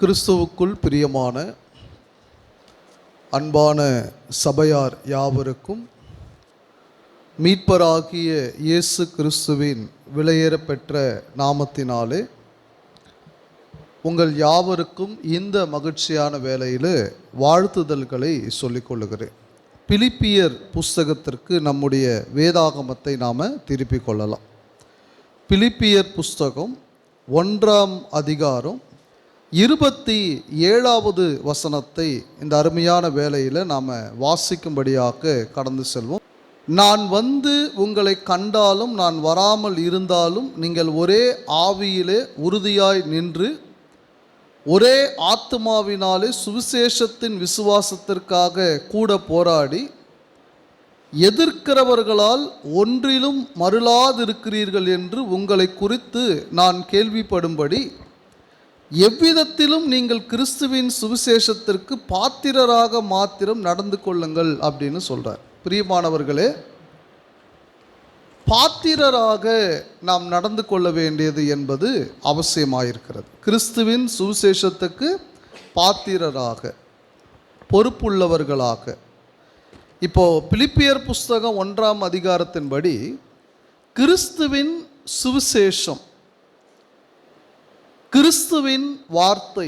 கிறிஸ்துவுக்குள் பிரியமான அன்பான சபையார் யாவருக்கும் மீட்பராகிய இயேசு கிறிஸ்துவின் விலையேறப்பெற்ற நாமத்தினாலே உங்கள் யாவருக்கும் இந்த மகிழ்ச்சியான வேளையில் வாழ்த்துதல்களை சொல்லிக்கொள்ளுகிறேன். பிலிப்பியர் புஸ்தகத்திற்கு நம்முடைய வேதாகமத்தை நாம் திருப்பிக் கொள்ளலாம். பிலிப்பியர் புஸ்தகம் 1ஆம் அதிகாரம் 27வது வசனத்தை இந்த அருமையான வேளையில் நாம் வாசிக்கும்படியாக கடந்து செல்வோம். நான் வந்து உங்களை கண்டாலும் நான் வராமல் இருந்தாலும் நீங்கள் ஒரே ஆவியிலே உறுதியாய் நின்று ஒரே ஆத்துமாவினாலே சுவிசேஷத்தின் விசுவாசத்திற்காக கூட போராடி எதிர்க்கிறவர்களால் ஒன்றிலும் மருளாதிருக்கிறீர்கள் என்று உங்களை குறித்து நான் கேள்விப்படும்படி எவ்விதத்திலும் நீங்கள் கிறிஸ்துவின் சுவிசேஷத்திற்கு பாத்திரராக மாத்திரம் நடந்து கொள்ளுங்கள் அப்படின்னு சொல்கிறார். பிரியமானவர்களே, பாத்திரராக நாம் நடந்து கொள்ள வேண்டியது என்பது அவசியமாயிருக்கிறது. கிறிஸ்துவின் சுவிசேஷத்துக்கு பாத்திரராக, பொறுப்புள்ளவர்களாக. இப்போ பிலிப்பியர் புஸ்தகம் 1ஆம் அதிகாரத்தின்படி கிறிஸ்துவின் சுவிசேஷம், கிறிஸ்துவின் வார்த்தை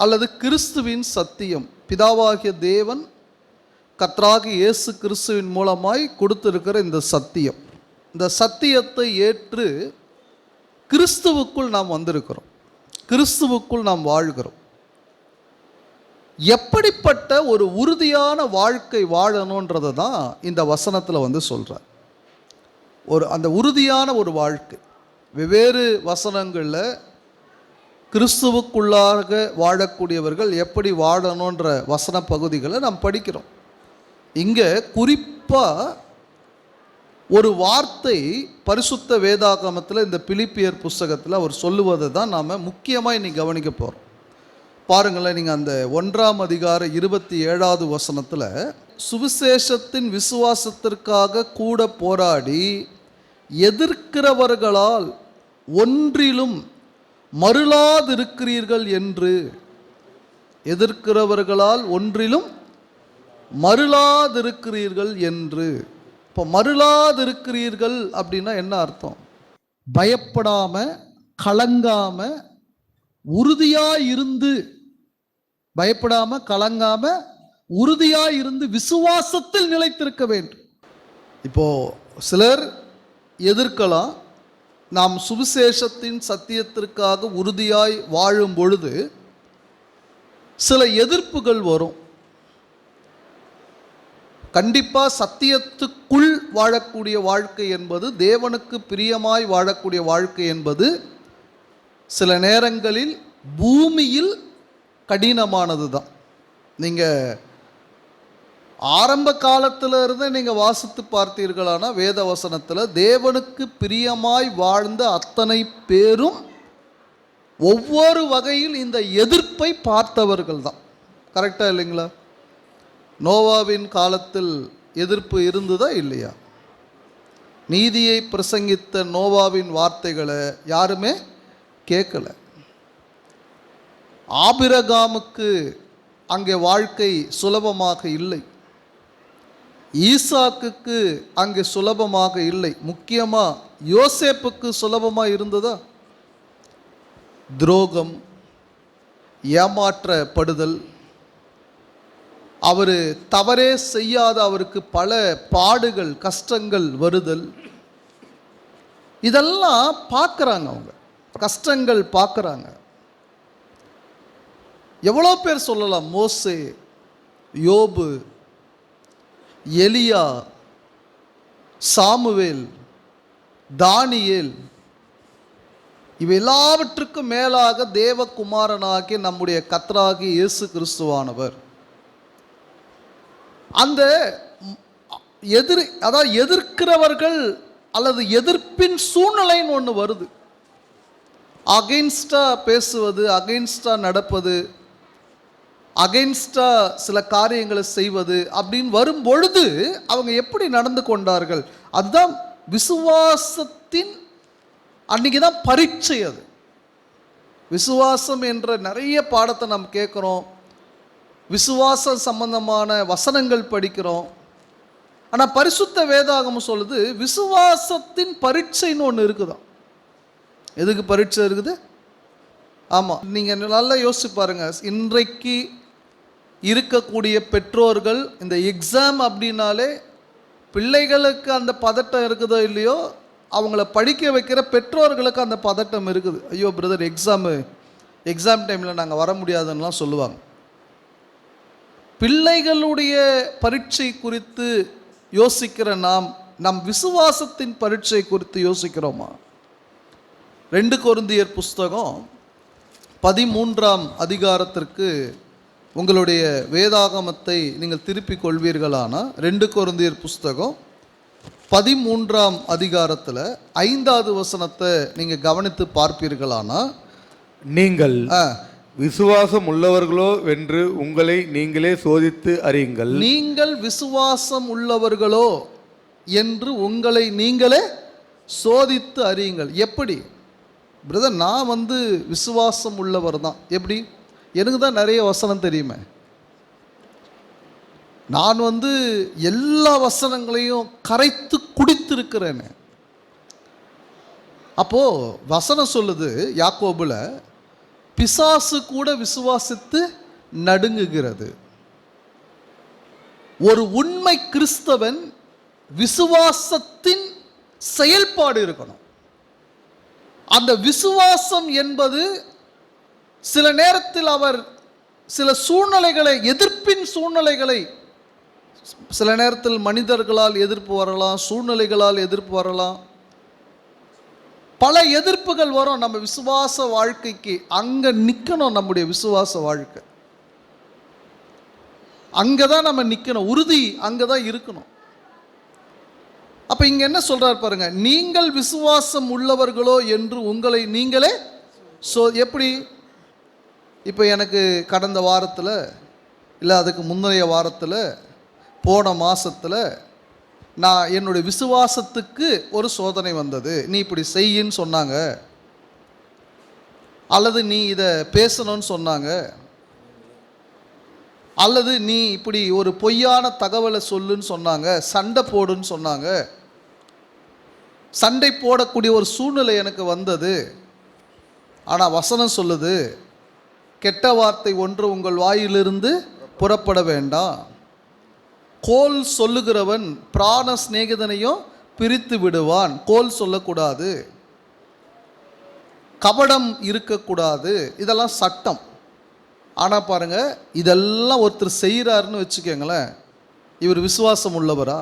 அல்லது கிறிஸ்துவின் சத்தியம், பிதாவாகிய தேவன் கர்த்தராகிய இயேசு கிறிஸ்துவின் மூலமாய் கொடுத்திருக்கிற இந்த சத்தியம், இந்த சத்தியத்தை ஏற்று கிறிஸ்துவுக்குள் நாம் வந்திருக்கிறோம், கிறிஸ்துவுக்குள் நாம் வாழ்கிறோம். எப்படிப்பட்ட ஒரு உறுதியான வாழ்க்கை வாழணுன்றதை தான் இந்த வசனத்தில் சொல்கிறார். அந்த உறுதியான ஒரு வாழ்க்கை வெவ்வேறு வசனங்களில் கிறிஸ்துவுக்குள்ளாக வாழக்கூடியவர்கள் எப்படி வாழணுன்ற வசன பகுதிகளை நாம் படிக்கிறோம். இங்கே குறிப்பாக ஒரு வார்த்தை பரிசுத்த வேதாகமத்தில் இந்த பிலிப்பியர் புஸ்தகத்தில் அவர் சொல்லுவதை தான் நாம் முக்கியமாக இன்னைக்கு கவனிக்க போகிறோம். பாருங்களேன், நீங்கள் அந்த 1ஆம் அதிகாரம் 27வது வசனத்தில் சுவிசேஷத்தின் விசுவாசத்திற்காக கூட போராடி எதிர்க்கிறவர்களால் ஒன்றிலும் மருளாதிருக்கிறீர்கள் என்று, எதிர்க்கிறவர்களால் ஒன்றிலும் மருளாதிருக்கிறீர்கள் என்று. இப்போ மருளாதிருக்கிறீர்கள் அப்படின்னா என்ன அர்த்தம்? பயப்படாம, கலங்காம, உறுதியாயிருந்து, பயப்படாம கலங்காம உறுதியாயிருந்து விசுவாசத்தில் நிலைத்திருக்க வேண்டும். இப்போ சிலர் எதிர்க்கலாம். நாம் சுவிசேஷத்தின் சத்தியத்திற்காக உறுதியாய் வாழும் பொழுது சில எதிர்ப்புகள் வரும். கண்டிப்பாக சத்தியத்துக்குள் வாழக்கூடிய வாழ்க்கை என்பது, தேவனுக்கு பிரியமாய் வாழக்கூடிய வாழ்க்கை என்பது சில நேரங்களில் பூமியில் கடினமானது தான். நீங்கள் ஆரம்ப காலத்தில் இருந்து நீங்கள் வாசித்து பார்த்தீர்களானா வேத வசனத்தில் தேவனுக்கு பிரியமாய் வாழ்ந்த அத்தனை பேரும் ஒவ்வொரு வகையில் இந்த எதிர்ப்பை பார்த்தவர்கள் தான். கரெக்டாக இல்லைங்களா? நோவாவின் காலத்தில் எதிர்ப்பு இருந்ததா இல்லையா? நீதியை பிரசங்கித்த நோவாவின் வார்த்தைகளை யாருமே கேட்கல. ஆபிரகாமுக்கு அங்கே வாழ்க்கை சுலபமாக இல்லை. ஈசாக்குக்கு அங்கே சுலபமாக இல்லை. முக்கியமாக யோசேப்புக்கு சுலபமாக இருந்ததா? துரோகம், ஏமாற்றப்படுதல், அவர் தவறே செய்யாத அவருக்கு பல பாடுகள், கஷ்டங்கள் வருதல், இதெல்லாம் பார்க்குறாங்க. அவங்க கஷ்டங்கள் பார்க்குறாங்க. எவ்வளோ பேர் சொல்லலாம். மோசே, யோபு, எலியா, சாமுவேல், தானியேல், இவை எல்லாவற்றுக்கும் மேலாக தேவகுமாரனாகிய நம்முடைய கர்த்தராகிய இயேசு கிறிஸ்துவானவர். அந்த எதிர்க்கிறவர்கள் அல்லது எதிர்ப்பின் சூழ்நிலைன்னு ஒன்று வருது. அகெயின்ஸ்டாக பேசுவது, அகெயின்ஸ்டாக நடப்பது, அகெயின்ஸ்டாக சில காரியங்களை செய்வது அப்படின்னு வரும் பொழுது அவங்க எப்படி நடந்து கொண்டார்கள்? அதுதான் விசுவாசத்தின் அன்றைக்கி தான் பரீட்சை. அது விசுவாசம் என்ற நிறைய பாடத்தை நாம் கேட்குறோம், விசுவாசம் சம்பந்தமான வசனங்கள் படிக்கிறோம். ஆனால் பரிசுத்த வேதாகமம் சொல்லுது விசுவாசத்தின் பரீட்சைன்னு ஒன்று இருக்குதான். எதுக்கு பரீட்சை இருக்குது? ஆமாம், நீங்கள் நல்லா யோசிச்சு பாருங்கள். இன்றைக்கு இருக்கக்கூடிய பெற்றோர்கள் இந்த எக்ஸாம் அப்படின்னாலே பிள்ளைகளுக்கு அந்த பதட்டம் இருக்குதோ இல்லையோ, அவங்கள படிக்க வைக்கிற பெற்றோர்களுக்கு அந்த பதட்டம் இருக்குது. ஐயோ பிரதர், எக்ஸாம் டைமில் நாங்கள் வர முடியாதுன்னெலாம் சொல்லுவாங்க. பிள்ளைகளுடைய பரீட்சை குறித்து யோசிக்கிற நம் விசுவாசத்தின் பரீட்சை குறித்து யோசிக்கிறோமா? 2 கொரிந்தியர் புஸ்தகம் 13ஆம் அதிகாரத்திற்கு உங்களுடைய வேதாகமத்தை நீங்கள் திருப்பிக் கொள்வீர்களானா, 2 கொரிந்தியர் புஸ்தகம் 13ஆம் அதிகாரத்தில் 5வது வசனத்தை நீங்கள் கவனித்து பார்ப்பீர்களானா, நீங்கள் விசுவாசம் உள்ளவர்களோ என்று உங்களை நீங்களே சோதித்து அறியுங்கள். நீங்கள் விசுவாசம் உள்ளவர்களோ என்று உங்களை நீங்களே சோதித்து அறியுங்கள். எப்படி பிரதர்? நான் விசுவாசம் உள்ளவர் தான். எப்படி? எனக்கு தான் நிறைய வசனம் தெரியுமே. நான் எல்லா வசனங்களையும் கரைத்து குடித்திருக்கிறேன்னு. அப்போ வசனம் சொல்லுது யாக்கோபுல, பிசாசு கூட விசுவாசித்து நடுங்குகிறது. ஒரு உண்மை கிறிஸ்தவன் விசுவாசத்தின் செயல்பாடு இருக்கணும். அந்த விசுவாசம் என்பது சில நேரத்தில் அவர் சில சூழ்நிலைகளை, எதிர்ப்பின் சூழ்நிலைகளை, சில நேரத்தில் மனிதர்களால் எதிர்ப்பு வரலாம், சூழ்நிலைகளால் எதிர்ப்பு வரலாம், பல எதிர்ப்புகள் வரும் நம்ம விசுவாச வாழ்க்கைக்கு. அங்கே நிற்கணும். நம்முடைய விசுவாச வாழ்க்கை அங்கே தான் நம்ம நிற்கணும். உறுதி அங்கே தான் இருக்கணும். அப்போ இங்கே என்ன சொல்கிறார் பாருங்க, நீங்கள் விசுவாசம் உள்ளவர்களோ என்று உங்களை நீங்களே எப்படி? இப்போ எனக்கு கடந்த வாரத்தில் இல்லை அதுக்கு முந்தைய வாரத்தில் போன மாதத்தில் நான் என்னுடைய விசுவாசத்துக்கு ஒரு சோதனை வந்தது. நீ இப்படி செய்யின்னு சொன்னாங்க, அல்லது நீ இதை பேசணும்னு சொன்னாங்க, அல்லது நீ இப்படி ஒரு பொய்யான தகவலை சொல்லுன்னு சொன்னாங்க, சண்டை போடுன்னு சொன்னாங்க. சண்டை போடக்கூடிய ஒரு சூழ்நிலை எனக்கு வந்தது. ஆனால் வசனம் சொல்லுது, கெட்ட வார்த்தை ஒன்று உங்கள் வாயிலிருந்து புறப்பட வேண்டாம். கோல் சொல்லுகிறவன் பிராண சிநேகிதனையும் பிரித்து விடுவான். கோல் சொல்லக்கூடாது, கபடம் இருக்கக்கூடாது, இதெல்லாம் சட்டம். ஆனால் பாருங்க, இதெல்லாம் ஒருத்தர் செய்கிறாருன்னு வச்சுக்கோங்களேன், இவர் விசுவாசம் உள்ளவரா?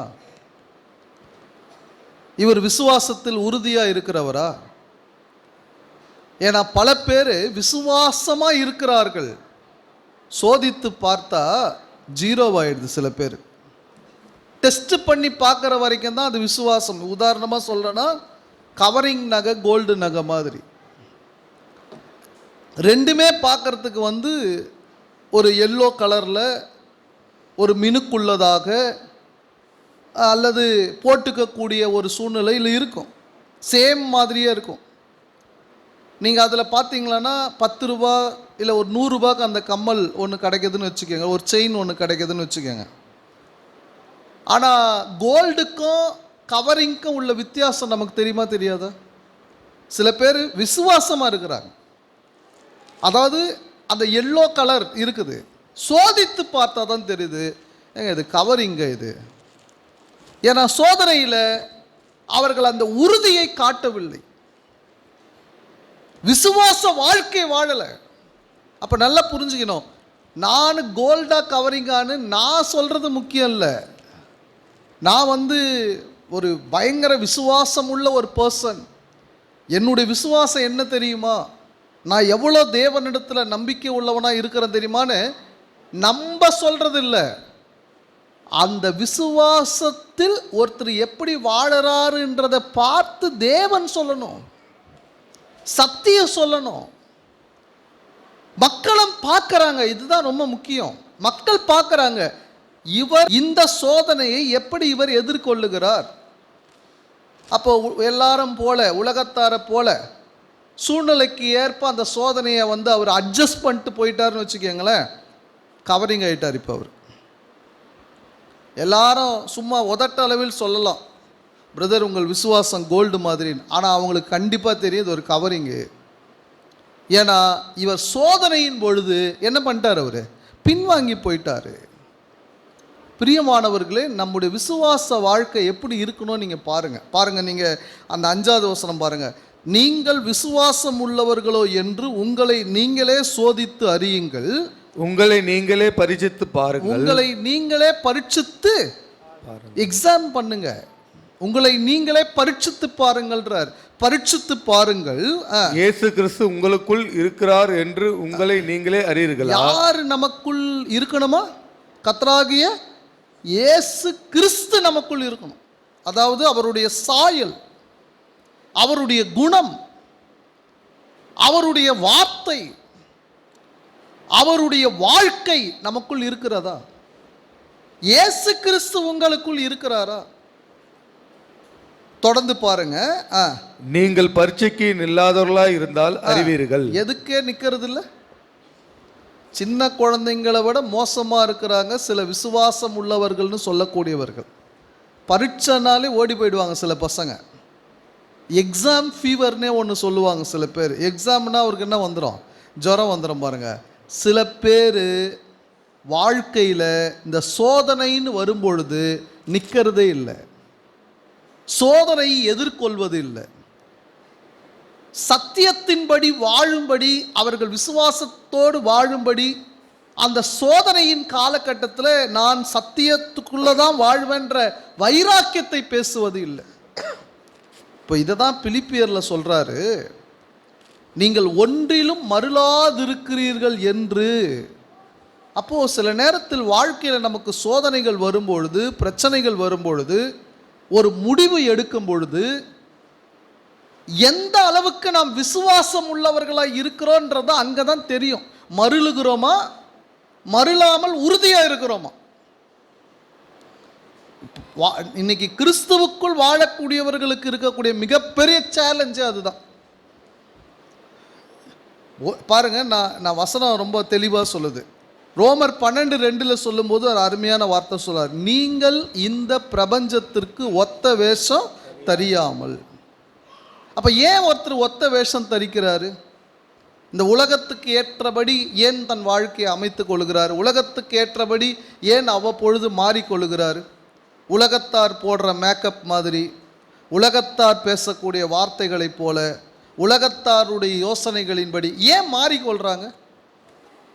இவர் விசுவாசத்தில் உறுதியாக இருக்கிறவரா? ஏன்னா பல பேர் விசுவாசமாக இருக்கிறார்கள், சோதித்து பார்த்தா 0 ஆயிடுது. சில பேர் டெஸ்ட் பண்ணி பார்க்குற வரைக்கும் தான் அது விசுவாசம். உதாரணமாக சொல்கிறேன்னா, கவரிங் நகை கோல்டு நகை மாதிரி ரெண்டுமே பார்க்குறதுக்கு ஒரு எல்லோ கலரில் ஒரு மினுக்குள்ளதாக அல்லது போட்டுக்கக்கூடிய ஒரு சூழ்நிலையில் இருக்கும். சேம் மாதிரியே இருக்கும். நீங்கள் அதில் பார்த்தீங்களான்னா 10 ரூபா இல்லை ஒரு 100 ரூபாய்க்கு அந்த கம்மல் ஒன்று கிடைக்குதுன்னு வச்சுக்கோங்க, ஒரு செயின் ஒன்று கிடைக்குதுன்னு வச்சுக்கோங்க. ஆனால் கோல்டுக்கும் கவரிங்க்கும் உள்ள வித்தியாசம் நமக்கு தெரியுமா தெரியாதா? சில பேர் விசுவாசமாக இருக்கிறாங்க, அதாவது அந்த எல்லோ கலர் இருக்குது, சோதித்து பார்த்தா தான் தெரியுது ஏங்க இது கவரிங்க இது. ஏன்னா சோதனையில் அவர்கள் அந்த உறுதியை காட்டவில்லை, விசுவாச வாழ்க்கை வாழலை. அப்போ நல்லா புரிஞ்சுக்கணும், நான் கோல்டா கவரிங்கான்னு நான் சொல்கிறது முக்கியம் இல்லை. நான் ஒரு பயங்கர விசுவாசம் உள்ள ஒரு பர்சன். என்னுடைய விசுவாசம் என்ன தெரியுமா? நான் எவ்வளோ தேவனிடத்தில் நம்பிக்கை உள்ளவனாக இருக்கிறேன் தெரியுமான்னு நம்ப சொல்கிறது இல்லை, அந்த விசுவாசத்தில் ஒருத்தர் எப்படி வாழறாருன்றதை பார்த்து தேவன் சொல்லணும், சத்தியம் சொல்லணும். மக்களும் பார்க்குறாங்க, இதுதான் ரொம்ப முக்கியம். மக்கள் பார்க்குறாங்க, இவர் இந்த சோதனையை எப்படி இவர் எதிர்கொள்ளுகிறார். அப்போ எல்லாரும் போல, உலகத்தாரை போல சூழ்நிலைக்கு ஏற்ப அந்த சோதனையை அவர் அட்ஜஸ்ட் பண்ணிட்டு போயிட்டாருன்னு வச்சுக்கோங்களேன், கவரிங் ஆகிட்டார். இப்போ அவர் எல்லாரும் சும்மா உதட்ட அளவில் சொல்லலாம், பிரதர் உங்கள் விசுவாசம் கோல்டு மாதிரின்னு. ஆனால் அவங்களுக்கு கண்டிப்பாக தெரியும் இது ஒரு கவரிங்கு. ஏன்னா இவர் சோதனையின் பொழுது என்ன பண்ணிட்டார், அவர் பின்வாங்கி போயிட்டார். பிரியமானவர்களே, நம்முடைய விசுவாச வாழ்க்கை எப்படி இருக்கணும்னு நீங்கள் பாருங்கள். நீங்கள் அந்த 5வது வசனம் பாருங்கள். நீங்கள் விசுவாசம் உள்ளவர்களோ என்று உங்களை நீங்களே சோதித்து அறியுங்கள். உங்களை நீங்களே பரீட்சித்து பாருங்கள். உங்களை நீங்களே பரீட்சித்து எக்ஸாம் பண்ணுங்க. உங்களை நீங்களே பரீட்சித்து பாருங்கள்ன்றார். பரீட்சித்து பாருங்கள், இயேசு கிறிஸ்து உங்களுக்குள் இருக்கிறார் என்று உங்களை நீங்களே அறியீர்களா? யார் நமக்குள் இருக்கணுமா? கர்த்தராகிய இயேசு கிறிஸ்து நமக்குள் இருக்கணும். அதாவது அவருடைய சாயல், அவருடைய குணம், அவருடைய வார்த்தை, அவருடைய வாழ்க்கை நமக்குள் இருக்கிறதா? இயேசு கிறிஸ்து உங்களுக்குள் இருக்கிறாரா? தொடர்ந்து பாருங்க. நீங்கள் பரீட்சைக்கு நில்லாதவர்களாய் இருந்தால் அறிவீர்கள். எதுக்கே நிக்கிறது இல்லை? சின்ன குழந்தைங்களை விட மோசமா இருக்கிறாங்க சில விசுவாசம் உள்ளவர்கள்னு சொல்லக்கூடியவர்கள். பரீட்சைனாலே ஓடி போயிடுவாங்க சில பசங்க. எக்ஸாம் ஃபீவர்னே ஒன்று சொல்லுவாங்க சில பேர். எக்ஸாம்னா அவருக்கு என்ன வந்துடும்? ஜுரம் வந்துடும் பாருங்க. சில பேர் வாழ்க்கையில் இந்த சோதனைன்னு வரும்பொழுது நிற்கிறதே இல்லை, சோதனையை எதிர்கொள்வது இல்லை. சத்தியத்தின்படி வாழும்படி, அவர்கள் விசுவாசத்தோடு வாழும்படி, அந்த சோதனையின் காலகட்டத்தில் நான் சத்தியத்துக்குள்ளதான் வாழ்வேன்ற வைராக்கியத்தை பேசுவது இல்லை. இப்போ இதை தான் பிலிப்பியரில் சொல்கிறாரு, நீங்கள் ஒன்றிலும் மருளாதிருக்கிறீர்கள் என்று. அப்போது சில நேரத்தில் வாழ்க்கையில் நமக்கு சோதனைகள் வரும்பொழுது, பிரச்சனைகள் வரும்பொழுது, ஒரு முடிவு எடுக்கும் பொழுது எந்த அளவுக்கு நாம் விசுவாசம் உள்ளவர்களாக இருக்கிறோன்றத அங்கே தான் தெரியும். மருளுகிறோமா, மருளாமல் உறுதியாக இருக்கிறோமா? இன்னைக்கு கிறிஸ்துவுக்குள் வாழக்கூடியவர்களுக்கு இருக்கக்கூடிய மிகப்பெரிய சேலஞ்சு அதுதான். பாருங்க, நான் வசனம் ரொம்ப தெளிவாக சொல்லுது. ரோமர் 12:2 சொல்லும்போது ஒரு அருமையான வார்த்தை சொல்றார், நீங்கள் இந்த பிரபஞ்சத்திற்கு ஒத்த வேஷம் தரியாமல். அப்ப ஏன் ஒருத்தர் ஒத்த வேஷம் தரிக்கிறாரு? இந்த உலகத்துக்கு ஏற்றபடி ஏன் தன் வாழ்க்கையை அமைத்து கொள்கிறார்? உலகத்துக்கு ஏற்றபடி ஏன் அவ்வப்பொழுது மாறிக்கொள்கிறார்? உலகத்தார் போடுற மேக்கப் மாதிரி, உலகத்தார் பேசக்கூடிய வார்த்தைகளைப் போல, உலகத்தாருடைய யோசனைகளின்படி ஏன் மாறிக்கொள்கிறாங்க?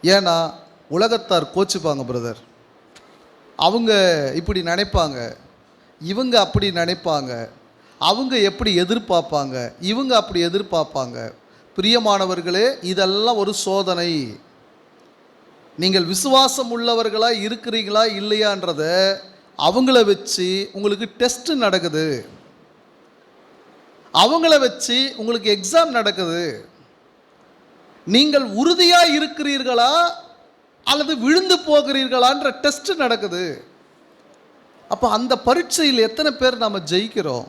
ஏன்னா உலகத்தார் கோச்சுப்பாங்க பிரதர், அவங்க இப்படி நினைப்பாங்க, இவங்க அப்படி நினைப்பாங்க, அவங்க எப்படி எதிர்பார்ப்பாங்க, இவங்க அப்படி எதிர்பார்ப்பாங்க. பிரியமானவர்களே, இதெல்லாம் ஒரு சோதனை. நீங்கள் விசுவாசம் உள்ளவர்களாக இருக்கிறீங்களா இல்லையான்றத அவங்கள வச்சு உங்களுக்கு டெஸ்ட் நடக்குது, அவங்கள வச்சு உங்களுக்கு எக்ஸாம் நடக்குது. நீங்கள் உறுதியாக இருக்கிறீர்களா அல்லது விழுந்து போகிறீர்களான்ற டெஸ்ட் நடக்குது. அப்போ அந்த பரீட்சையில் எத்தனை பேர் நாம் ஜெயிக்கிறோம்,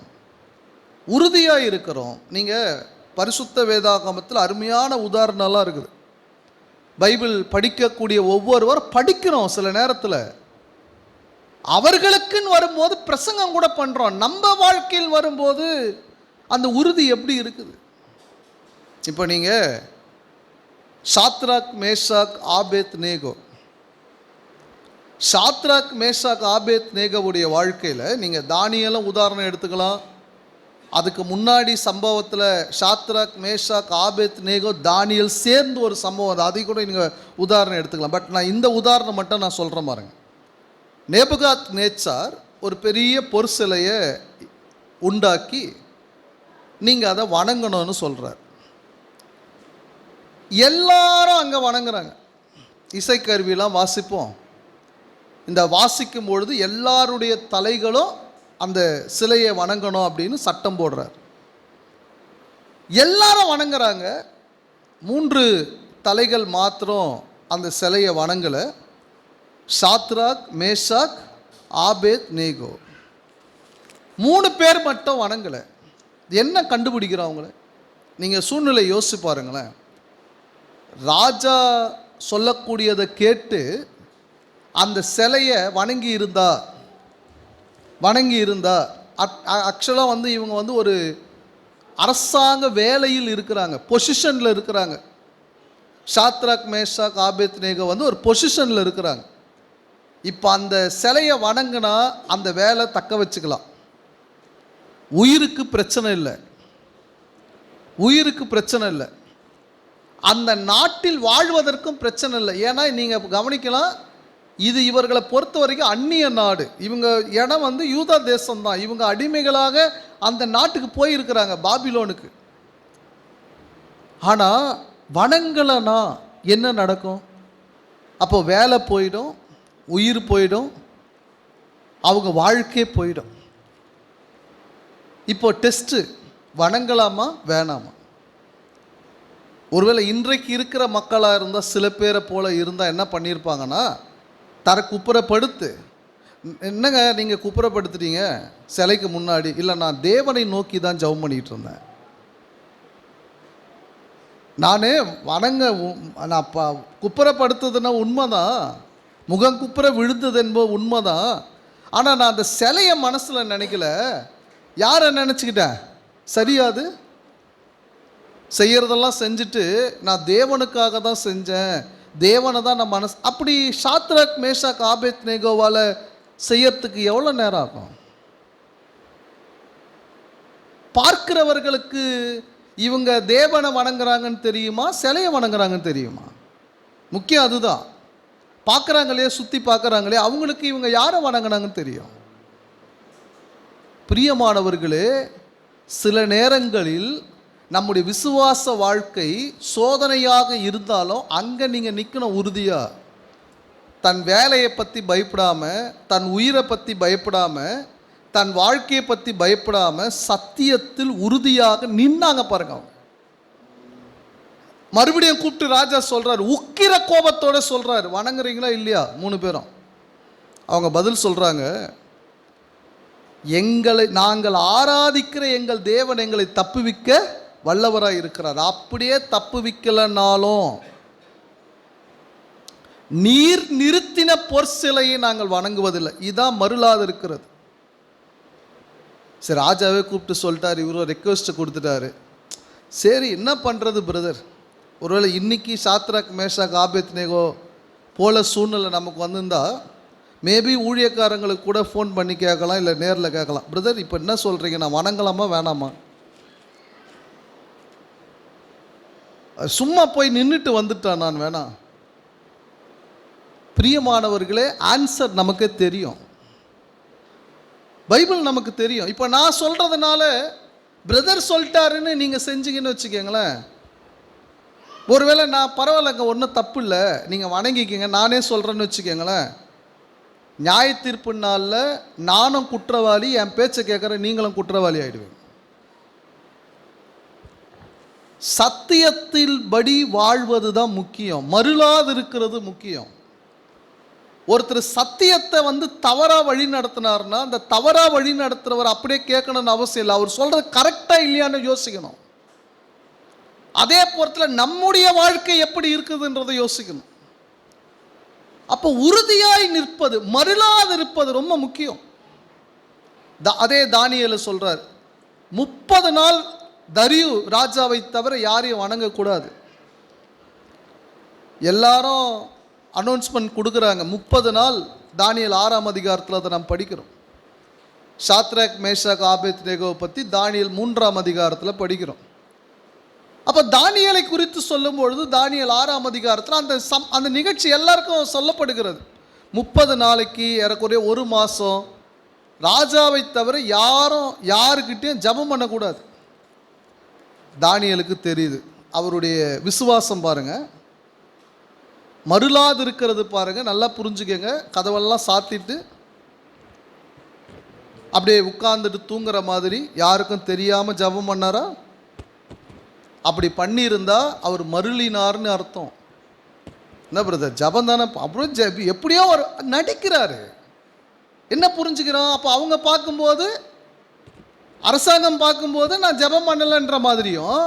உறுதியாக இருக்கிறோம்? நீங்கள் பரிசுத்த வேதாகமத்தில் அருமையான உதாரணம்லாம் இருக்குது. பைபிள் படிக்கக்கூடிய ஒவ்வொருவரும் படிக்கிறோம். சில நேரத்தில் அவர்களுக்குன்னு வரும்போது பிரசங்கம் கூட பண்ணுறோம். நம்ம வாழ்க்கையில் வரும்போது அந்த உறுதி எப்படி இருக்குது? இப்போ நீங்கள் சாத்ராக் மேஷாக் ஆபேத் நேகோ, சாத்ராக் மேஷாக் ஆபேத் நேகோவுடைய வாழ்க்கையில் நீங்கள் தானியேலும் உதாரணம் எடுத்துக்கலாம். அதுக்கு முன்னாடி சம்பவத்தில் சாத்ராக் மேஷாக் ஆபேத் நேகோ தானியேல் சேர்ந்து ஒரு சம்பவம், அதை கூட நீங்கள் உதாரணம் எடுத்துக்கலாம். பட் நான் இந்த உதாரணம் மட்டும் நான் சொல்கிறேன் பாருங்க. நேபுகாத் நேச்சார் ஒரு பெரிய பொற்சிலையை உண்டாக்கி நீங்கள் அதை வணங்கணும்னு சொல்கிறார். எல்லாரும் அங்கே வணங்குறாங்க. இசைக்கருவிலாம் வாசிப்போம். இந்த வாசிக்கும் பொழுது எல்லாருடைய தலைகளும் அந்த சிலையை வணங்கணும் அப்படின்னு சட்டம் போடுறார். எல்லாரும் வணங்குறாங்க. 3 தலைகள் மாத்திரம் அந்த சிலையை வணங்கலை. சாத்ராக் மேஷாக் ஆபேத் நேகோ 3 பேர் மட்டும் வணங்கலை. என்ன கண்டுபிடிக்கிறோம் அவங்கள? நீங்கள் சூழ்நிலை யோசிச்சு பாருங்களேன். ராஜா சொல்லக்கூடியதை கேட்டு அந்த சிலையை வணங்கி இருந்தா ஆக்சுவலாக வந்து இவங்க வந்து ஒரு அரசாங்க வேலையில் இருக்கிறாங்க, பொசிஷனில் இருக்கிறாங்க. ஷாத்ராக் மேஷாக் ஆபேத்நேகோ வந்து ஒரு பொசிஷனில் இருக்கிறாங்க. இப்போ அந்த சிலையை வணங்கினா அந்த வேலை தக்க வச்சுக்கலாம். உயிருக்கு பிரச்சனை இல்லை, அந்த நாட்டில் வாழ்வதற்கும் பிரச்சனை இல்லை. ஏன்னா நீங்கள் கவனிக்கலாம், இது இவர்களை பொறுத்த வரைக்கும் அந்நிய நாடு. இவங்க இடம் வந்து யூதா தேசம்தான். இவங்க அடிமைகளாக அந்த நாட்டுக்கு போயிருக்கிறாங்க, பாபிலோனுக்கு. ஆனால் வணங்கலைன்னா என்ன நடக்கும்? அப்போ வேலை போயிடும், உயிர் போயிடும், அவங்க வாழ்க்கையே போயிடும். இப்போ டெஸ்ட்டு, வணங்கலாமா வேணாமா? ஒருவேளை இன்றைக்கு இருக்கிற மக்களாக இருந்தால், சில பேரை போல் இருந்தால் என்ன பண்ணியிருப்பாங்கன்னா, குப்புறப்படுத்து. என்னங்க நீங்கள் குப்புறப்படுத்துட்டீங்க சிலைக்கு முன்னாடி? இல்லை, நான் தேவனை நோக்கி தான் ஜெபம் பண்ணிகிட்டு இருந்தேன். நான் குப்புறப்படுத்துதுன்னா உண்மைதான், முகம் குப்புற விழுந்தது என்பது உண்மைதான். ஆனால் நான் அந்த சிலையை மனசில் நினைக்கல. யாரை நினச்சிக்கிட்டேன்? சரியாது செய்கிறதெல்லாம் செஞ்சுட்டு நான் தேவனுக்காக தான் செஞ்சேன், தேவனை தான் நான் மனசு. அப்படி ஷாத்ராக் மேஷாக் ஆபேத்நேகோவால் செய்யறதுக்கு எவ்வளோ நேரம் ஆகும்? பார்க்கிறவர்களுக்கு இவங்க தேவனை வணங்குறாங்கன்னு தெரியுமா, சிலையை வணங்குறாங்கன்னு தெரியுமா? முக்கியம் அதுதான். பார்க்குறாங்களே, சுற்றி பார்க்குறாங்களே, அவங்களுக்கு இவங்க யாரை வணங்குனாங்கன்னு தெரியும். பிரியமானவர்களே, சில நேரங்களில் நம்முடைய விசுவாச வாழ்க்கை சோதனையாக இருந்தாலும் அங்கே நீங்கள் நிற்கணும் உறுதியாக. தன் வேலையை பற்றி பயப்படாமல், தன் உயிரை பற்றி பயப்படாமல், தன் வாழ்க்கையை பற்றி பயப்படாமல் சத்தியத்தில் உறுதியாக நின்னாங்க பாருங்க. மறுபடியும் கூப்பிட்டு ராஜா சொல்கிறார், உக்கிர கோபத்தோடு சொல்கிறார், வணங்குறீங்களா இல்லையா? 3 பேரும் அவங்க பதில் சொல்கிறாங்க, நாங்கள் ஆராதிக்கிற எங்கள் தேவன் எங்களை தப்புவிக்க வல்லவராக இருக்கிறார். அப்படியே தப்புவிக்கலனாலும் நீர் நிறுத்தின பொற்சிலையை நாங்கள் வணங்குவதில்லை. இதுதான் மருளாது இருக்கிறது. சரி, ராஜாவே கூப்பிட்டு சொல்லிட்டார், இவரும் ரெக்வெஸ்ட் கொடுத்துட்டாரு. சரி, என்ன பண்ணுறது பிரதர்? ஒருவேளை இன்னைக்கு ஷாத்ராக் மேஷாக் ஆபேத்நேகோ போல சூழ்நிலை நமக்கு வந்திருந்தா, மேபி ஊழியக்காரங்களுக்கு கூட ஃபோன் பண்ணி கேட்கலாம், இல்லை நேரில் கேட்கலாம். பிரதர், இப்போ என்ன சொல்கிறீங்க, நான் வணங்கலாமா வேணாமா? சும்மா போய் நின்றுட்டு வந்துட்டான் நான் வேணாம். பிரியமானவர்களே, ஆன்சர் நமக்கு தெரியும், பைபிள் நமக்கு தெரியும். இப்போ நான் சொல்கிறதுனால பிரதர் சொல்லிட்டாருன்னு நீங்கள் செஞ்சீங்கன்னு வச்சுக்கோங்களேன், ஒருவேளை நான் பரவாயில்லங்க, ஒன்றும் தப்பு இல்லை, நீங்கள் வணங்கிக்கிங்க, நானே சொல்கிறேன்னு வச்சுக்கோங்களேன், நியாய தீர்ப்பு நாளில் நானும் குற்றவாளி, என் பேச்சை கேட்குற நீங்களும் குற்றவாளி ஆகிடுவீங்க. சத்தியத்தில் படி வாழ்வது தான் முக்கியம், மருளாது இருக்கிறது முக்கியம். ஒருத்தர் சத்தியத்தை வந்து தவறாக வழி நடத்தினார்னா அந்த தவறாக வழி நடத்துகிறவர் அப்படியே கேட்கணும்னு அவசியம் இல்லை, அவர் சொல்கிறது கரெக்டாக இல்லையான்னு யோசிக்கணும். அதே பொறுத்தில் நம்முடைய வாழ்க்கை எப்படி இருக்குதுன்றதை யோசிக்கணும். அப்போ உறுதியாய் நிற்பது, மருளாது இருப்பது ரொம்ப முக்கியம். அதே தானியேல் சொல்றார், 30 நாள் தரியு ராஜாவை தவிர யாரையும் வணங்கக்கூடாது. எல்லாரும் அனௌன்ஸ்மெண்ட் கொடுக்குறாங்க. 30 நாள் தானியேல் 6ஆம் அதிகாரத்தில் அதை நாம் படிக்கிறோம். ஷாத்ராக் மேஷாக் ஆபேத்நேகோவை பற்றி தானியேல் 3ஆம் அதிகாரத்தில் படிக்கிறோம். அப்போ தானியேலை குறித்து சொல்லும் பொழுது தானியேல் 6ஆம் அதிகாரத்தில் அந்த நிகழ்ச்சி எல்லாருக்கும் சொல்லப்படுகிறது. 30 நாளைக்கு ஏறக்குறைய 1 மாதம் ராஜாவை தவிர யாருக்கிட்டையும் ஜெபம் பண்ணக்கூடாது. தானியேலுக்கு தெரியுது, அவருடைய விசுவாசம் பாருங்க, மருளாது இருக்கிறது பாருங்க, நல்லா புரிஞ்சுக்கங்க. கதவெல்லாம் சாத்திட்டு அப்படியே உட்கார்ந்துட்டு தூங்குற மாதிரி யாருக்கும் தெரியாமல் ஜெபம் பண்ணாரா? அப்படி பண்ணியிருந்தா அவர் மருளினார்னு அர்த்தம். என்ன பிரதர், ஜபம் தானே? அப்புறம் எப்படியோ ஒரு நடிக்கிறாரு, என்ன புரிஞ்சுக்கிறோம்? அப்போ அவங்க பார்க்கும்போது, அரசாங்கம் பார்க்கும்போது நான் ஜெபம் பண்ணலைன்ற மாதிரியும்,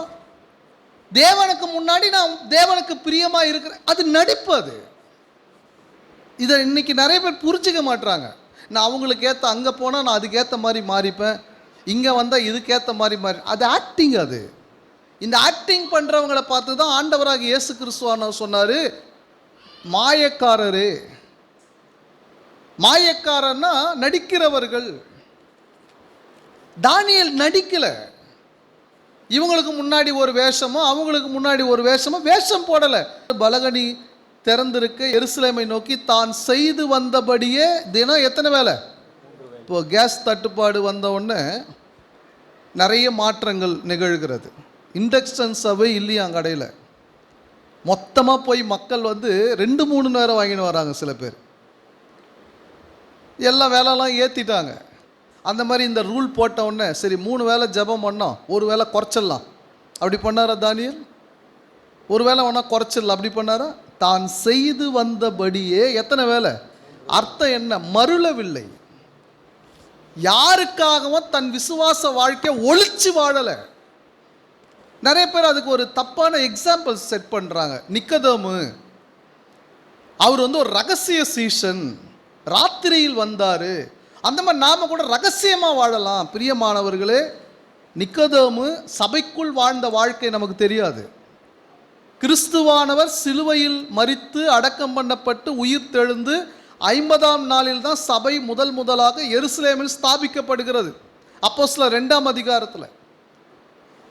தேவனுக்கு முன்னாடி நான் தேவனுக்கு பிரியமா இருக்கிறேன். அது நடிப்பு. அது இதை இன்னைக்கு நிறைய பேர் புரிஞ்சுக்க மாட்டாங்க. நான் அவங்களுக்கு ஏற்ற அங்கே போனால் நான் அதுக்கேற்ற மாதிரி மாறிப்பேன், இங்கே வந்தால் இதுக்கேற்ற மாதிரி அது ஆக்டிங். அது இந்த ஆக்டிங் பண்ணுறவங்களை பார்த்து தான் ஆண்டவராக இயேசு கிறிஸ்துவானவர் சொன்னார், மாயக்காரரே. மாயக்காரன்னா நடிக்கிறவர்கள். தானியேல் நடிக்கல. இவங்களுக்கு முன்னாடி ஒரு வேஷமோ அவங்களுக்கு முன்னாடி ஒரு வேஷமோ வேஷம் போடலை. பலகனி திறந்திருக்க எருசலேமை நோக்கி தான் செய்து வந்தபடியே தினம் எத்தனை வேலை. இப்போ கேஸ் தட்டுப்பாடு வந்த உடனே நிறைய மாற்றங்கள் நிகழ்கிறது. இண்டக்ஷன் சவை இல்லையா கடையில், மொத்தமாக போய் மக்கள் 2-3 நேரம் வாங்கின்னு வராங்க. சில பேர் எல்லா வேலைலாம் ஏற்றிட்டாங்க. அந்த மாதிரி இந்த ரூல் போட்ட உடனே சரி 3 வேளை ஜெபம் பண்ணோம், ஒரு வேளை குறைச்சிடலாம். அப்படி பண்ணாரா தானியேல்? ஒரு வேளை வேணா குறைச்சிடலாம் அப்படி பண்ணாரா? தான் செய்து வந்தபடியே எத்தனை வேலை. அர்த்தம் என்ன? மருளவில்லை. யாருக்காகவும் தன் விசுவாச வாழ்க்கை ஒளிச்சு வாழலை. நிறைய பேர் அதுக்கு ஒரு தப்பான எக்ஸாம்பிள் செட் பண்ணுறாங்க. நிக்கதேமு அவர் ஒரு ரகசிய சீஷன், ராத்திரியில் வந்தார். அந்த மாதிரி நாம கூட ரகசியமாக வாழலாம். பிரியமானவர்களே, நிக்கதேமு சபைக்குள் வாழ்ந்த வாழ்க்கை நமக்கு தெரியாது. கிறிஸ்துவானவர் சிலுவையில் மரித்து அடக்கம் பண்ணப்பட்டு உயிர் தெழுந்து 50ஆம் நாளில் தான் சபை முதலாக எருசலேமில் ஸ்தாபிக்கப்படுகிறது. அப்போஸ்தலர் 2ஆம் அதிகாரத்தில்.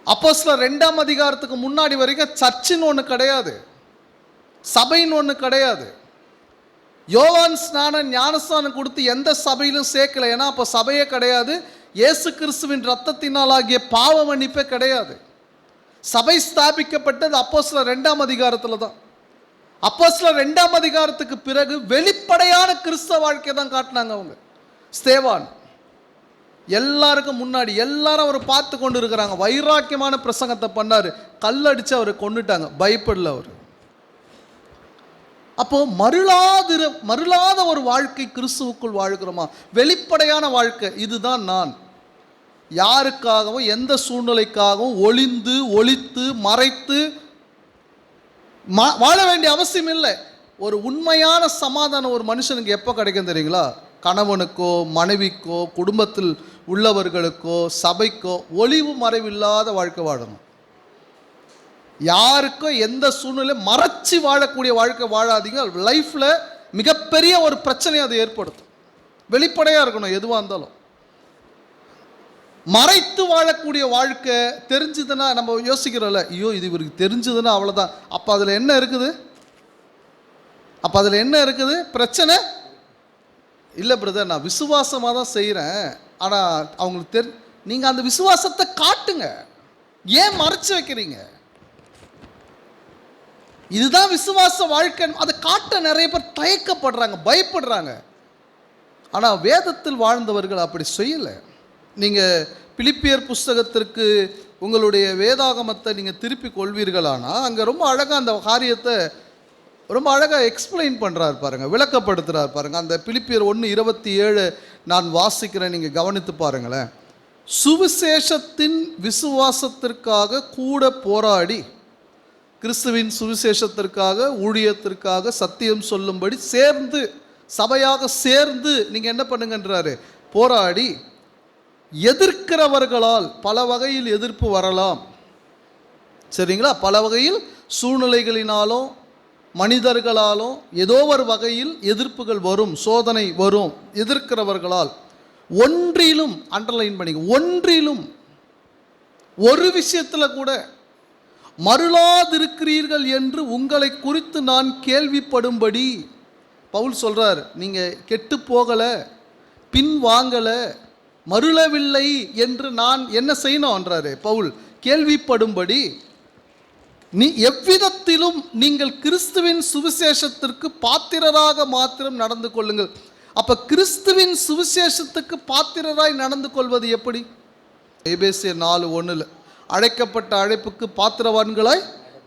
அப்போஸ்தலர் 2ஆம் அதிகாரத்துக்கு முன்னாடி வரைக்கும் சர்ச்சின்னு ஒன்று கிடையாது, சபைன்னு ஒன்று கிடையாது. யோவான் ஸ்நானன் ஞானஸ்நானம் கொடுத்து எந்த சபையிலும் சேர்க்கல. ஏன்னா அப்போ சபையே கிடையாது. இயேசு கிறிஸ்துவின் இரத்தத்தினால் ஆகிய பாவ மன்னிப்பே கிடையாது. சபை ஸ்தாபிக்கப்பட்டது அப்போஸ்தலர் 2ஆம் அதிகாரத்தில் தான். அப்போஸ்தலர் 2ஆம் அதிகாரத்துக்கு பிறகு வெளிப்படையான கிறிஸ்தவ வாழ்க்கை தான் காட்டினாங்க அவங்க. ஸ்தேவான் எல்லாருக்கும் முன்னாடி எல்லாரும் அவர் பார்த்து கொண்டு இருக்கிறாங்க. வைராக்கியமான பிரசங்கத்தை பண்ணார், கல்லடிச்சு அவரை கொண்டுட்டாங்க. பயப்படல அவர். அப்போ மருளாத ஒரு வாழ்க்கை கிறிஸ்துவுக்குள் வாழ்கிறோமா? வெளிப்படையான வாழ்க்கை. இதுதான் நான். யாருக்காகவும் எந்த சூழ்நிலைக்காகவும் ஒளித்து மறைத்து வாழ வேண்டிய அவசியம் இல்லை. ஒரு உண்மையான சமாதானம் ஒரு மனுஷனுக்கு எப்போ கிடைக்கும் தெரியுங்களா? கணவனுக்கோ மனைவிக்கோ குடும்பத்தில் உள்ளவர்களுக்கோ சபைக்கோ ஒளிவு மறைவில்லாத வாழ்க்கை வாழணும். யாருக்கும் எந்த சூழ்நிலையும் மறைச்சி வாழக்கூடிய வாழ்க்கை வாழாதீங்க. லைஃப்பில் மிகப்பெரிய ஒரு பிரச்சனையை அது ஏற்படுத்தும். வெளிப்படையாக இருக்கணும் எதுவாக இருந்தாலும். மறைத்து வாழக்கூடிய வாழ்க்கை தெரிஞ்சுதுன்னா நம்ம யோசிக்கிறோம்ல, ஐயோ இது இவருக்கு தெரிஞ்சுதுன்னா அவ்வளோதான். அப்போ அதில் என்ன இருக்குது? பிரச்சனை இல்லை பிரதர், நான் விசுவாசமாக தான் செய்கிறேன். ஆனால் அவங்களுக்கு நீங்கள் அந்த விசுவாசத்தை காட்டுங்க. ஏன் மறைச்சு வைக்கிறீங்க? இதுதான் விசுவாச வாழ்க்கை. அதை காட்ட நிறைய பேர் தயக்கப்படுறாங்க, பயப்படுறாங்க. ஆனால் வேதத்தில் வாழ்ந்தவர்கள் அப்படி செய்யலை. நீங்கள் பிலிப்பியர் புஸ்தகத்திற்கு உங்களுடைய வேதாகமத்தை நீங்கள் திருப்பி கொள்வீர்களானால் அங்கே ரொம்ப அழகாக அந்த காரியத்தை ரொம்ப அழகாக எக்ஸ்பிளைன் பண்ணுறாரு பாருங்கள், விளக்கப்படுத்துகிறார் பாருங்கள். அந்த பிலிப்பியர் 1:27 நான் வாசிக்கிறேன், நீங்கள் கவனித்து பாருங்களேன். சுவிசேஷத்தின் விசுவாசத்திற்காக கூட போராடி, கிறிஸ்துவின் சுவிசேஷத்திற்காக ஊழியத்திற்காக சத்தியம் சொல்லும்படி சேர்ந்து சபையாக சேர்ந்து நீங்கள் என்ன பண்ணுங்கன்றாரு? போராடி எதிர்க்கிறவர்களால் பல வகையில் எதிர்ப்பு வரலாம். சரிங்களா? பல வகையில் சூழ்நிலைகளினாலும் மனிதர்களாலும் ஏதோ ஒரு வகையில் எதிர்ப்புகள் வரும், சோதனை வரும். எதிர்க்கிறவர்களால் ஒன்றிலும், அண்டர்லைன் பண்ணிக்க, ஒன்றிலும் ஒரு விஷயத்தில் கூட மருளாதிருக்கிறீர்கள் என்று உங்களை குறித்து நான் கேள்விப்படும்படி பவுல் சொல்றார். நீங்கள் கெட்டு போகலை, பின் வாங்கலை, மருளவில்லை என்று நான் என்ன செய்யணும்ன்றாரு பவுல். கேள்விப்படும்படி எவ்விதத்திலும் நீங்கள் கிறிஸ்துவின் சுவிசேஷத்திற்கு பாத்திரராக மாத்திரம் நடந்து கொள்ளுங்கள். அப்ப கிறிஸ்துவின் சுவிசேஷத்துக்கு பாத்திரராய் நடந்து கொள்வது எப்படி? எபேசியர் 4:1 அழைக்கப்பட்ட அழைப்புக்கு பாத்திரவான்களாய்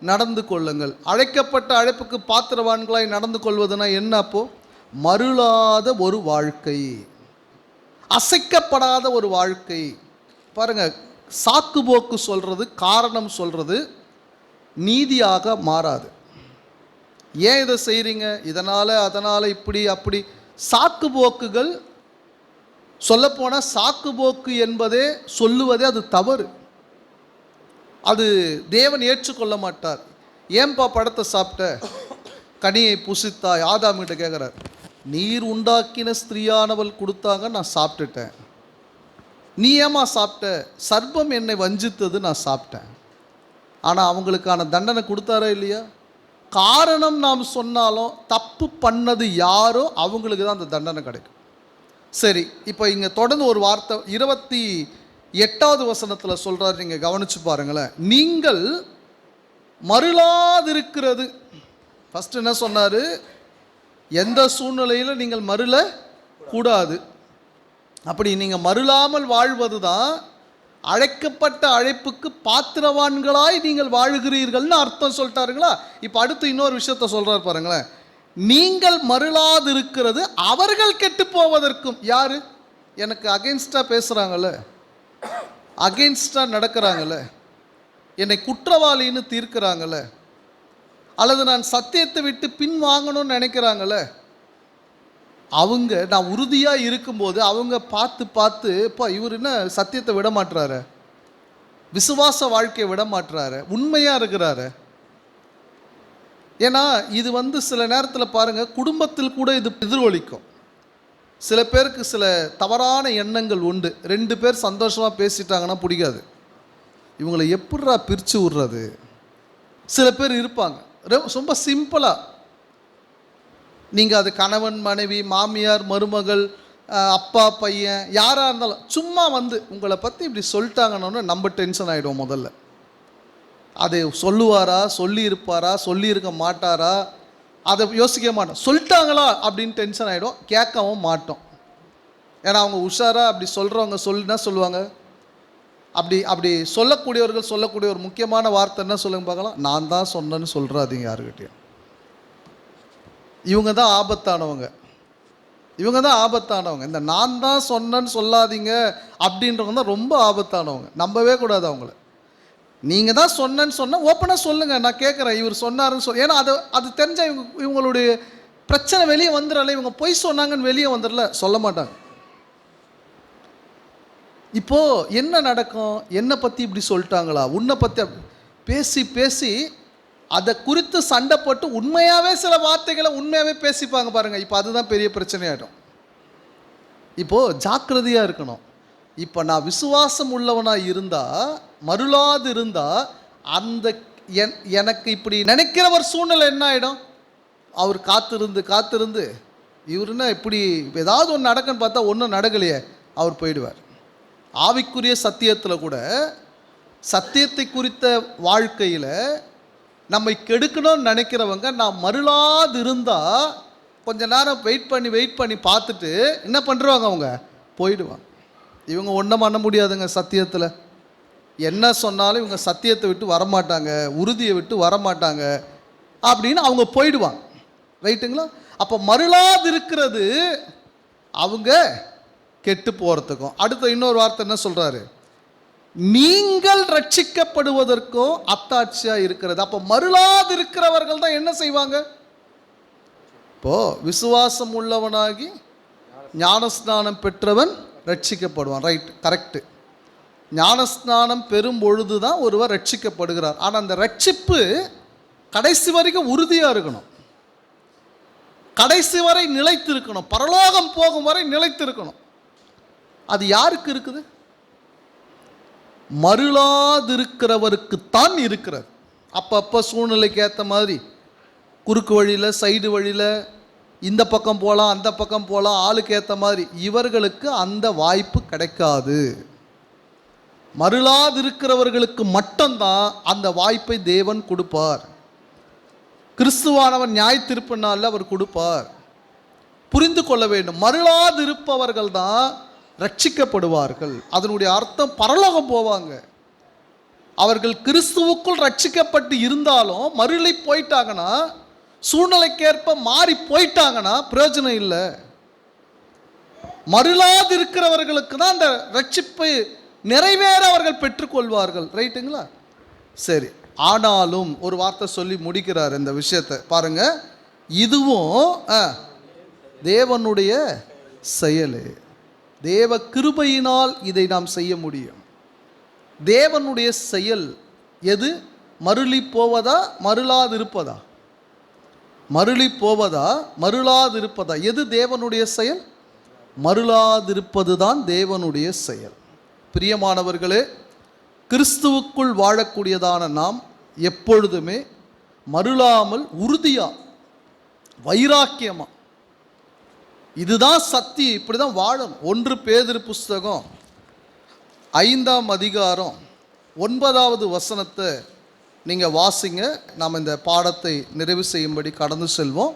நடந்து கொள்ளுங்கள். அழைக்கப்பட்ட அழைப்புக்கு பாத்திரவான்களாய் நடந்து கொள்வதுனா என்ன? அப்போ மருளாத ஒரு வாழ்க்கை, அசைக்கப்படாத ஒரு வாழ்க்கை. பாருங்க, சாக்கு போக்கு சொல்றது, காரணம் சொல்றது நீதியாக மாறாது. ஏன் இதை செய்கிறீங்க, இதனால் அதனால் இப்படி அப்படி சாக்கு போக்குகள். சொல்லப்போனால் சாக்கு போக்கு என்பதே சொல்லுவதே அது தவறு. அது தேவன் ஏற்றுக்கொள்ள மாட்டார். ஏன்பா படத்தை சாப்பிட்ட, கனியை புசித்தாய், ஆதாம்கிட்ட கேட்குறார். நீர் உண்டாக்கின ஸ்திரீயானவள் கொடுத்தாங்க, நான் சாப்பிட்டுட்டேன். நீ ஏமா சாப்பிட்ட, சர்ப்பம் என்னை வஞ்சித்தது, நான் சாப்பிட்டேன். ஆனால் அவங்களுக்கான தண்டனை கொடுத்தாரா இல்லையா? காரணம் நாம் சொன்னாலும் தப்பு பண்ணது யாரோ அவங்களுக்கு தான் அந்த தண்டனை கிடைக்கும். சரி, இப்போ இங்கே தொடர்ந்து ஒரு வார்த்தை 28வது வசனத்தில் சொல்கிறார், நீங்கள் கவனித்து பாருங்களேன். நீங்கள் மருளாதிருக்கிறது. ஃபஸ்ட்டு என்ன சொன்னார்? எந்த சூழ்நிலையில் நீங்கள் மருள கூடாது. அப்படி நீங்கள் மருளாமல் வாழ்வது தான் அழைக்கப்பட்ட அழைப்புக்கு பாத்திரவான்களாய் நீங்கள் வாழுகிறீர்கள்னு அர்த்தம் சொல்லிட்டாருங்களா? இப்போ அடுத்து இன்னொரு விஷயத்த சொல்கிறார் பாருங்களேன். நீங்கள் மருளாதிருக்கிறது அவர்கள் கெட்டு போவதற்கும். யார் எனக்கு அகெயின்ஸ்டாக பேசுகிறாங்கள, அகெயின்ஸ்டாக நடக்கிறாங்கள, என்னை குற்றவாளின்னு தீர்க்கிறாங்கள, அல்லது நான் சத்தியத்தை விட்டு பின் வாங்கணும்னு நினைக்கிறாங்கள, அவங்க நான் உறுதியாக இருக்கும்போது அவங்க பார்த்து பார்த்து இப்போ இவர் என்ன சத்தியத்தை விட மாட்டுறாரு, விசுவாச வாழ்க்கையை விட மாட்டுறாரு, உண்மையாக இருக்கிறாரு. ஏன்னா இது சில நேரத்தில் பாருங்கள், குடும்பத்தில் கூட இது எதிரொலிக்கும். சில பேருக்கு சில தவறான எண்ணங்கள் உண்டு. 2 பேர் சந்தோஷமாக பேசிட்டாங்கன்னா பிடிக்காது, இவங்களை எப்படிரா பிரித்து விடுறது. சில பேர் இருப்பாங்க ரொம்ப சிம்பிளாக, நீங்கள் அது கணவன் மனைவி, மாமியார் மருமகள், அப்பா பையன், யாராக இருந்தாலும் சும்மா உங்களை பற்றி இப்படி சொல்லிட்டாங்கன்னு நம்ம டென்ஷன் ஆகிடும். முதல்ல அது சொல்லுவாரா, சொல்லியிருப்பாரா, சொல்லியிருக்க மாட்டாரா, அதை யோசிக்க மாட்டோம். சொல்லிட்டாங்களா அப்படின்னு டென்ஷன் ஆகிடும், கேட்கவும் மாட்டோம். ஏன்னா அவங்க உஷாராக அப்படி சொல்கிறவங்க சொல்லினா சொல்லுவாங்க. அப்படி சொல்லக்கூடியவர்கள் சொல்லக்கூடிய ஒரு முக்கியமான வார்த்தை என்ன சொல்லுங்க பார்க்கலாம், நான் தான் சொன்னேன்னு சொல்கிறாதீங்க யாருக்கிட்டையும். இவங்க தான் ஆபத்தானவங்க, இவங்க தான் ஆபத்தானவங்க. இந்த நான் தான் சொன்னேன்னு சொல்லாதீங்க அப்படின்றவங்க தான் ரொம்ப ஆபத்தானவங்க. நம்பவே கூடாது அவங்கள. நீங்கள் தான் சொன்னேன்னு சொன்னால் ஓப்பனாக சொல்லுங்கள், நான் கேட்குறேன் இவர் சொன்னாருன்னு ஏன்னா அது தெரிஞ்சால் இவங்களுடைய பிரச்சனை வெளியே வந்துடல. இவங்க பொய் சொன்னாங்கன்னு வெளியே வந்துடல, சொல்ல மாட்டாங்க. இப்போது என்ன நடக்கும், என்னை பற்றி இப்படி சொல்லிட்டாங்களா, உன்னை பற்றி பேசி பேசி அதை குறித்து சண்டை போட்டு உண்மையாகவே சில வார்த்தைகளை உண்மையாகவே பேசிப்பாங்க பாருங்கள். இப்போ அதுதான் பெரிய பிரச்சனையாகிடும். இப்போது ஜாக்கிரதையாக இருக்கணும். இப்போ நான் விசுவாசம் உள்ளவனாக இருந்தால், மருளாது இருந்தால், அந்த எனக்கு இப்படி நினைக்கிற ஒரு சூழ்நிலை என்ன ஆகிடும், அவர் காத்திருந்து இவருன்னா இப்படி ஏதாவது ஒன்று நடக்குன்னு பார்த்தா ஒன்றும் நடக்கலையே, அவர் போயிடுவார். ஆவிக்குரிய சத்தியத்தில் கூட, சத்தியத்தை குறித்த வாழ்க்கையில் நம்மை கெடுக்கணும்னு நினைக்கிறவங்க நான் மருளாது இருந்தால் கொஞ்ச நேரம் வெயிட் பண்ணி பார்த்துட்டு என்ன பண்ணுறாங்க, அவங்க போயிடுவாங்க. இவங்க ஒன்றும் பண்ண முடியாதுங்க. சத்தியத்தில் என்ன சொன்னாலும் இவங்க சத்தியத்தை விட்டு வரமாட்டாங்க, உறுதியை விட்டு வரமாட்டாங்க அப்படின்னு அவங்க போயிடுவாங்க. ரைட்டுங்களா? அப்போ மருளாது இருக்கிறது அவங்க கெட்டு போகிறதுக்கும். அடுத்த இன்னொரு வார்த்தை என்ன சொல்கிறாரு, நீங்கள் ரட்சிக்கப்படுவதற்கும் அத்தாட்சியாக இருக்கிறது. அப்போ மருளாது இருக்கிறவர்கள் தான் என்ன செய்வாங்க, இப்போது விசுவாசம் உள்ளவனாகி ஞானஸ்நானம் பெற்றவன் ரட்சிக்கப்படுவான். Right, correct. ஞானஸ்நானம் பெறும் பொழுது தான் ஒருவர் ரட்சிக்கப்படுகிறார். ஆனால் அந்த ரட்சிப்பு கடைசி வரைக்கும் உறுதியாக இருக்கணும், கடைசி வரை நிலைத்து இருக்கணும், பரலோகம் போகும் வரை நிலைத்து இருக்கணும். அது யாருக்கு இருக்குது, மருளாதிருக்கிறவருக்குத்தான் இருக்கிறது. அப்பப்போ சூழ்நிலைக்கு ஏற்ற மாதிரி குறுக்கு வழியில், சைடு வழியில், இந்த பக்கம் போகலாம், அந்த பக்கம் போகலாம், ஆளுக்கு ஏற்ற மாதிரி இவர்களுக்கு அந்த வாய்ப்பு கிடைக்காது. மருளாதிருக்கிறவர்களுக்கு மட்டும்தான் அந்த வாய்ப்பை தேவன் கொடுப்பார். கிறிஸ்துவானவர் நியாய தீர்ப்பு நாளில் அவர் கொடுப்பார். புரிந்து கொள்ள வேண்டும், மருளாதிருப்பவர்கள் தான் ரட்சிக்கப்படுவார்கள். அதனுடைய அர்த்தம் பரலோகம் போவாங்க. அவர்கள் கிறிஸ்துவுக்குள் ரட்சிக்கப்பட்டு இருந்தாலும் மருளி போயிட்டாங்கன்னா, சூழ்நிலைக்கேற்ப மாறி போயிட்டாங்கன்னா பிரயோஜனம் இல்லை. மருளாது இருக்கிறவர்களுக்கு தான் அந்த ரட்சிப்பை நிறைவேற அவர்கள் பெற்றுக்கொள்வார்கள். ரைட்டுங்களா? சரி, ஆனாலும் ஒரு வார்த்தை சொல்லி முடிக்கிறார் இந்த விஷயத்தை பாருங்க. இதுவும் தேவனுடைய செயலே. தேவ கிருபையினால் இதை நாம் செய்ய முடியும். தேவனுடைய செயல் எது? மருளி போவதா மருளாதிருப்பதா? மருளி போவதா மருளாதிருப்பதா? எது தேவனுடைய செயல்? மருளாதிருப்பது தான் தேவனுடைய செயல். பிரியமானவர்களே, கிறிஸ்துவுக்குள் வாழக்கூடியதான நாம் எப்பொழுதுமே மருளாமல் உறுதியா வைராக்கியமா இதுதான் சத்தியம், இப்படி தான் வாழணும். 1 பேதுரு புஸ்தகம் 5ஆம் அதிகாரம் 9வது வசனத்தை நீங்கள் வாசிங்க. நாம் இந்த பாடத்தை நிறைவு செய்யும்படி கடந்து செல்வோம்.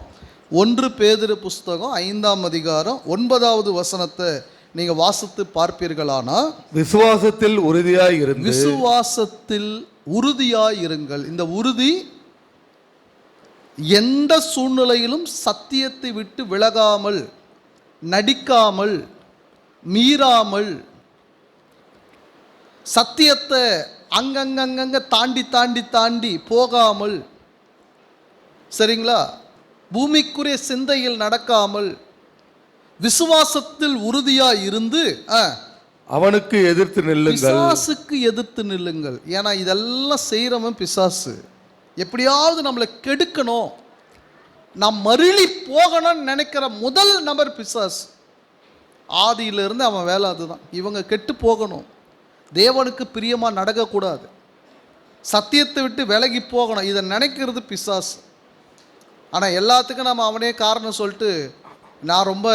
1 பேதுரு புஸ்தகம் 5ஆம் அதிகாரம் 9வது வசனத்தை நீங்கள் வாசித்து பார்ப்பீர்களானா, விசுவாசத்தில் உறுதியாய் இருந்து, விசுவாசத்தில் உறுதியாய் இருங்கள். இந்த உறுதி எந்த சூழ்நிலையிலும் சத்தியத்தை விட்டு விலகாமல், நடிக்காமல், மீறாமல், சத்தியத்தை அங்கங்க தாண்டி தாண்டி தாண்டி போகாமல், சரிங்களா, பூமிக்குரிய சிந்தையில் நடக்காமல் விசுவாசத்தில் உறுதியாய் இருந்து அவனுக்கு எதிர்த்து நில்லுங்கள். பிசாசுக்கு எதிர்த்து நில்லுங்கள். ஏன்னா இதெல்லாம் செய்கிறவன் பிசாசு. எப்படியாவது நம்மளை கெடுக்கணும், நாம் மருளி போகணும்னு நினைக்கிற முதல் நபர் பிசாசு. ஆதியிலிருந்து அவன் வேலை அதுதான். இவங்க கெட்டு போகணும், தேவனுக்கு பிரியமாக நடக்கக்கூடாது, சத்தியத்தை விட்டு விலகி போகணும், இதை நினைக்கிறது பிசாசு. ஆனால் எல்லாத்துக்கும் நம்ம அவனே காரணம் சொல்லிட்டு நான் ரொம்ப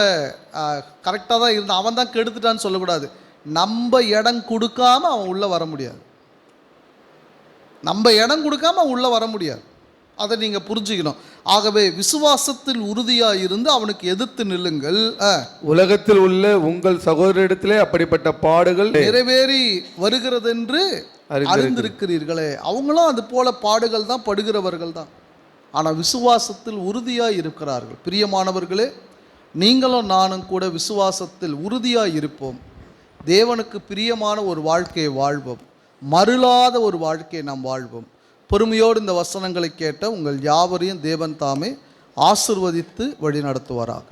கரெக்டாக தான் இருந்தேன், அவன் தான் கெடுத்துட்டான்னு சொல்லக்கூடாது. நம்ம இடம் கொடுக்காம அவன் உள்ளே வர முடியாது. நம்ம இடம் கொடுக்காம அவன் உள்ளே வர முடியாது. அதை நீங்கள் புரிஞ்சுக்கணும். ஆகவே விசுவாசத்தில் உறுதியாக இருந்து அவனுக்கு எதிர்த்து நில்லுங்கள். உலகத்தில் உள்ள உங்கள் சகோதரிடத்திலே அப்படிப்பட்ட பாடுகள் நிறைவேறி வருகிறதென்று அறிந்திருக்கிறீர்களே. அவங்களும் அது போல பாடுகள் தான் படுகிறவர்கள் தான். ஆனால் விசுவாசத்தில் உறுதியாக இருக்கிறார்கள். பிரியமானவர்களே, நீங்களும் நானும் கூட விசுவாசத்தில் உறுதியாக இருப்போம். தேவனுக்கு பிரியமான ஒரு வாழ்க்கையை வாழ்வோம். மருளாத ஒரு வாழ்க்கையை நாம் வாழ்வோம். பொறுமையோடு இந்த வசனங்களை கேட்ட உங்கள் யாவரையும் தேவன் தாமே ஆசிர்வதித்து வழி நடத்துவாராக.